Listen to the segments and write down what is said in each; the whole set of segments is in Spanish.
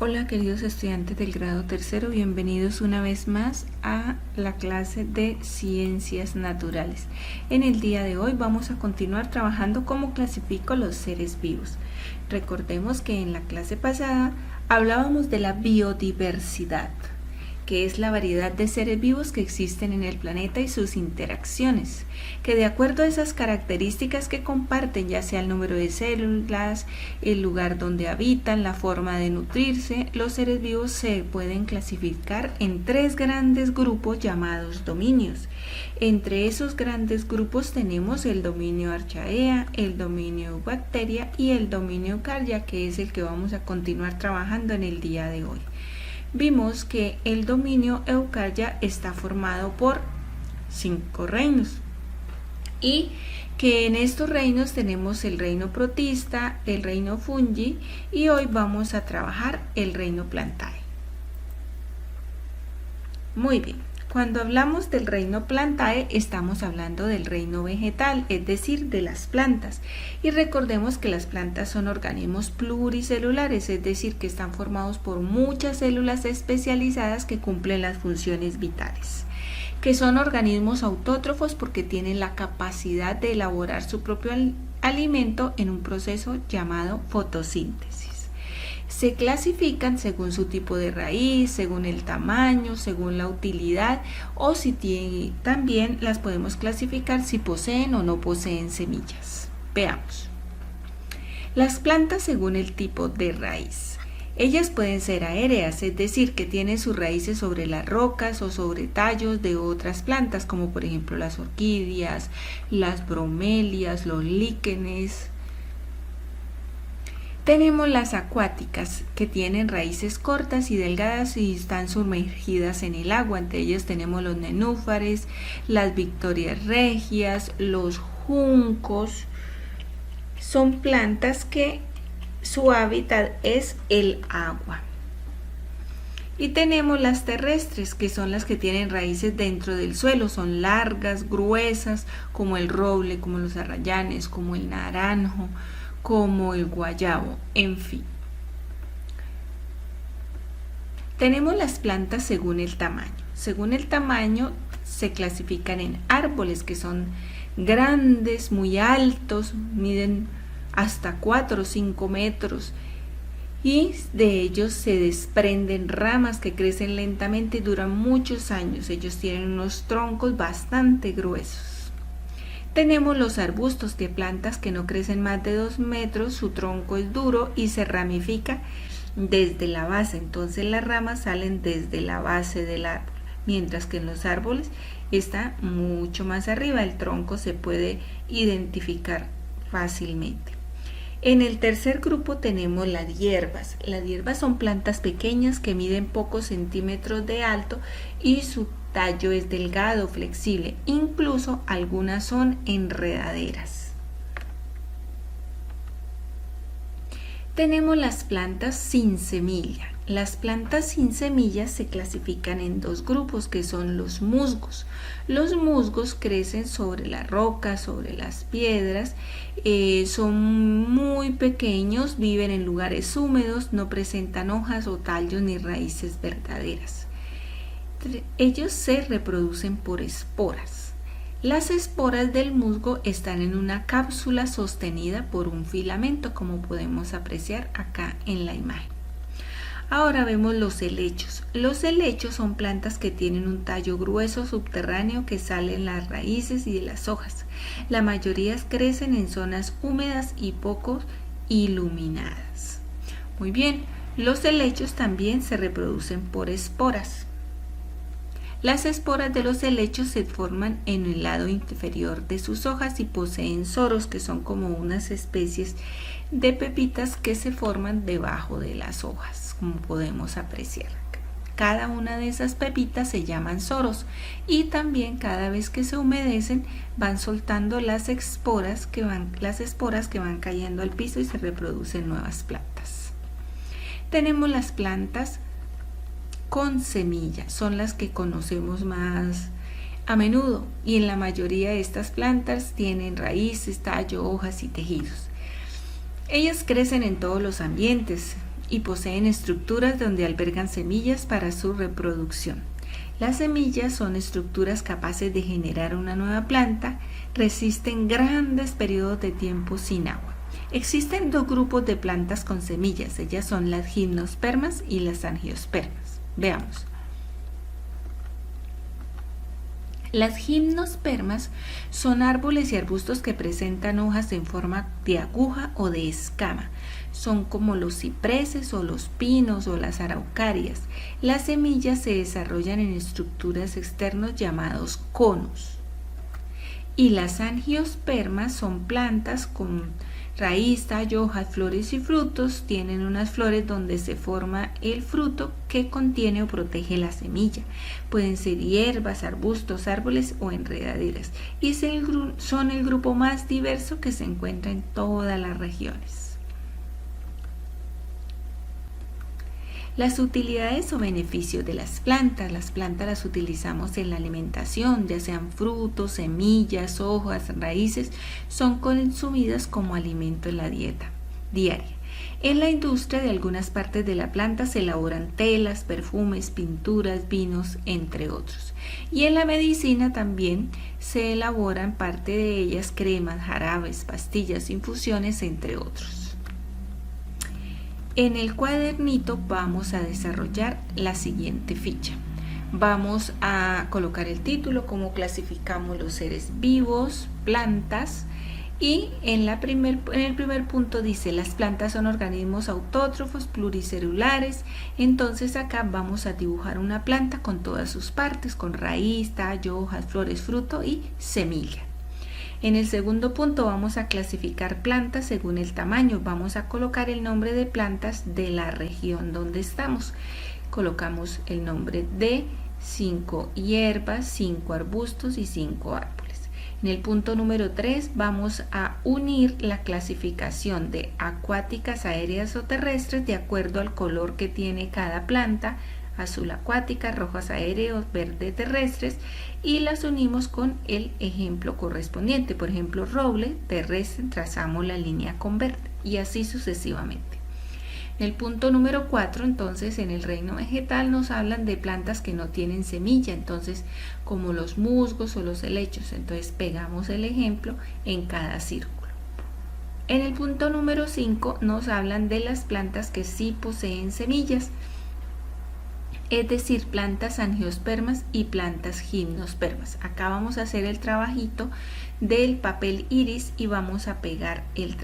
Hola queridos estudiantes del grado tercero, bienvenidos una vez más a la clase de Ciencias Naturales. En el día de hoy vamos a continuar trabajando cómo clasifico los seres vivos. Recordemos que en la clase pasada hablábamos de la biodiversidad, que es la variedad de seres vivos que existen en el planeta y sus interacciones, que de acuerdo a esas características que comparten, ya sea el número de células, el lugar donde habitan, la forma de nutrirse, los seres vivos se pueden clasificar en tres grandes grupos llamados dominios. Entre esos grandes grupos tenemos el dominio Archaea, el dominio Bacteria y el dominio Eukarya, que es el que vamos a continuar trabajando en el día de hoy. Vimos que el dominio Eukarya está formado por 5 reinos y que en estos reinos tenemos el reino protista, el reino fungi y hoy vamos a trabajar el reino plantae. Muy bien, cuando hablamos del reino plantae estamos hablando del reino vegetal, es decir, de las plantas. Y recordemos que las plantas son organismos pluricelulares, es decir, que están formados por muchas células especializadas que cumplen las funciones vitales. Que son organismos autótrofos porque tienen la capacidad de elaborar su propio alimento en un proceso llamado fotosíntesis. Se clasifican según su tipo de raíz, según el tamaño, según la utilidad o si también las podemos clasificar si poseen o no poseen semillas. Veamos. Las plantas según el tipo de raíz. Ellas pueden ser aéreas, es decir, que tienen sus raíces sobre las rocas o sobre tallos de otras plantas, como por ejemplo las orquídeas, las bromelias, los líquenes. Tenemos las acuáticas, que tienen raíces cortas y delgadas y están sumergidas en el agua. Entre ellas tenemos los nenúfares, las victorias regias, los juncos. Son plantas que su hábitat es el agua. Y tenemos las terrestres, que son las que tienen raíces dentro del suelo. Son largas, gruesas, como el roble, como los arrayanes, como el naranjo, como el guayabo, en fin. Tenemos las plantas según el tamaño. Según el tamaño se clasifican en árboles que son grandes, muy altos, miden hasta 4 o 5 metros y de ellos se desprenden ramas que crecen lentamente y duran muchos años. Ellos tienen unos troncos bastante gruesos. Tenemos los arbustos, que plantas que no crecen más de 2 metros, su tronco es duro y se ramifica desde la base, entonces las ramas salen desde la base del árbol, mientras que en los árboles está mucho más arriba, el tronco se puede identificar fácilmente. En el tercer grupo tenemos las hierbas. Las hierbas son plantas pequeñas que miden pocos centímetros de alto y su tallo es delgado, flexible, incluso algunas son enredaderas. Tenemos las plantas sin semilla. Las plantas sin semillas se clasifican en 2 grupos, que son los musgos. Los musgos crecen sobre las rocas, sobre las piedras, son muy pequeños, viven en lugares húmedos, no presentan hojas o tallos ni raíces verdaderas. Ellos se reproducen por esporas. Las esporas del musgo están en una cápsula sostenida por un filamento, como podemos apreciar acá en la imagen. Ahora vemos los helechos. Los helechos son plantas que tienen un tallo grueso subterráneo que sale en las raíces y de las hojas. La mayoría crecen en zonas húmedas y poco iluminadas. Muy bien, los helechos también se reproducen por esporas. Las esporas de los helechos se forman en el lado inferior de sus hojas y poseen soros, que son como unas especies de pepitas que se forman debajo de las hojas, como podemos apreciar. Cada una de esas pepitas se llaman soros y también cada vez que se humedecen van soltando las esporas que van cayendo al piso y se reproducen nuevas plantas. Tenemos las plantas con semilla, son las que conocemos más a menudo y en la mayoría de estas plantas tienen raíces, tallo, hojas y tejidos. Ellas crecen en todos los ambientes y poseen estructuras donde albergan semillas para su reproducción. Las semillas son estructuras capaces de generar una nueva planta, resisten grandes periodos de tiempo sin agua. Existen dos grupos de plantas con semillas, ellas son las gimnospermas y las angiospermas. Veamos. Las gimnospermas son árboles y arbustos que presentan hojas en forma de aguja o de escama. Son como los cipreses o los pinos o las araucarias. Las semillas se desarrollan en estructuras externas llamados conos. Y las angiospermas son plantas con raíz, tallo, hojas, flores y frutos. Tienen unas flores donde se forma el fruto que contiene o protege la semilla. Pueden ser hierbas, arbustos, árboles o enredaderas. Y son el grupo más diverso que se encuentra en todas las regiones. Las utilidades o beneficios de las plantas. Las plantas las utilizamos en la alimentación, ya sean frutos, semillas, hojas, raíces, son consumidas como alimento en la dieta diaria. En la industria de algunas partes de la planta se elaboran telas, perfumes, pinturas, vinos, entre otros. Y en la medicina también se elaboran parte de ellas cremas, jarabes, pastillas, infusiones, entre otros. En el cuadernito vamos a desarrollar la siguiente ficha. Vamos a colocar el título, cómo clasificamos los seres vivos, plantas, y en el primer punto dice, las plantas son organismos autótrofos pluricelulares. Entonces acá vamos a dibujar una planta con todas sus partes, con raíz, tallo, hojas, flores, fruto y semilla. En el segundo punto vamos a clasificar plantas según el tamaño. Vamos a colocar el nombre de plantas de la región donde estamos. Colocamos el nombre de 5 hierbas, 5 arbustos y 5 árboles. En el punto número 3 vamos a unir la clasificación de acuáticas, aéreas o terrestres de acuerdo al color que tiene cada planta. Azul acuática, rojas aéreos, verde terrestres, y las unimos con el ejemplo correspondiente. Por ejemplo, roble terrestre, trazamos la línea con verde y así sucesivamente. En el punto número 4, entonces, en el reino vegetal nos hablan de plantas que no tienen semilla, entonces como los musgos o los helechos. Entonces pegamos el ejemplo en cada círculo. En el punto número 5 nos hablan de las plantas que sí poseen semillas, es decir, plantas angiospermas y plantas gimnospermas. Acá vamos a hacer el trabajito del papel iris y vamos a pegar el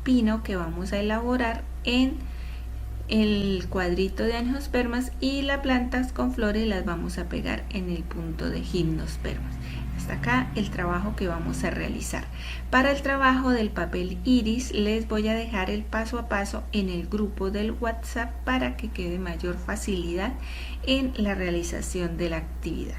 pino que vamos a elaborar en el cuadrito de angiospermas, y las plantas con flores las vamos a pegar en el punto de gimnospermas. Hasta acá el trabajo que vamos a realizar. Para el trabajo del papel iris les voy a dejar el paso a paso en el grupo del WhatsApp para que quede mayor facilidad en la realización de la actividad.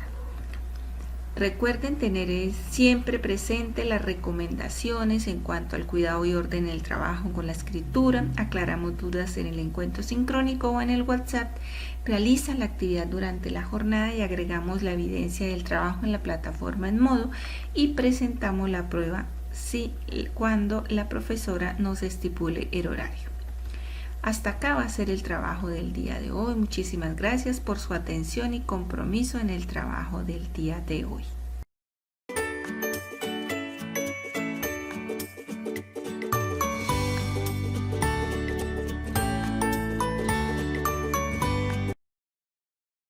Recuerden tener siempre presente las recomendaciones en cuanto al cuidado y orden en el trabajo con la escritura. Aclaramos dudas en el encuentro sincrónico o en el WhatsApp. Realiza la actividad durante la jornada y agregamos la evidencia del trabajo en la plataforma en modo y presentamos la prueba cuando la profesora nos estipule el horario. Hasta acá va a ser el trabajo del día de hoy. Muchísimas gracias por su atención y compromiso en el trabajo del día de hoy.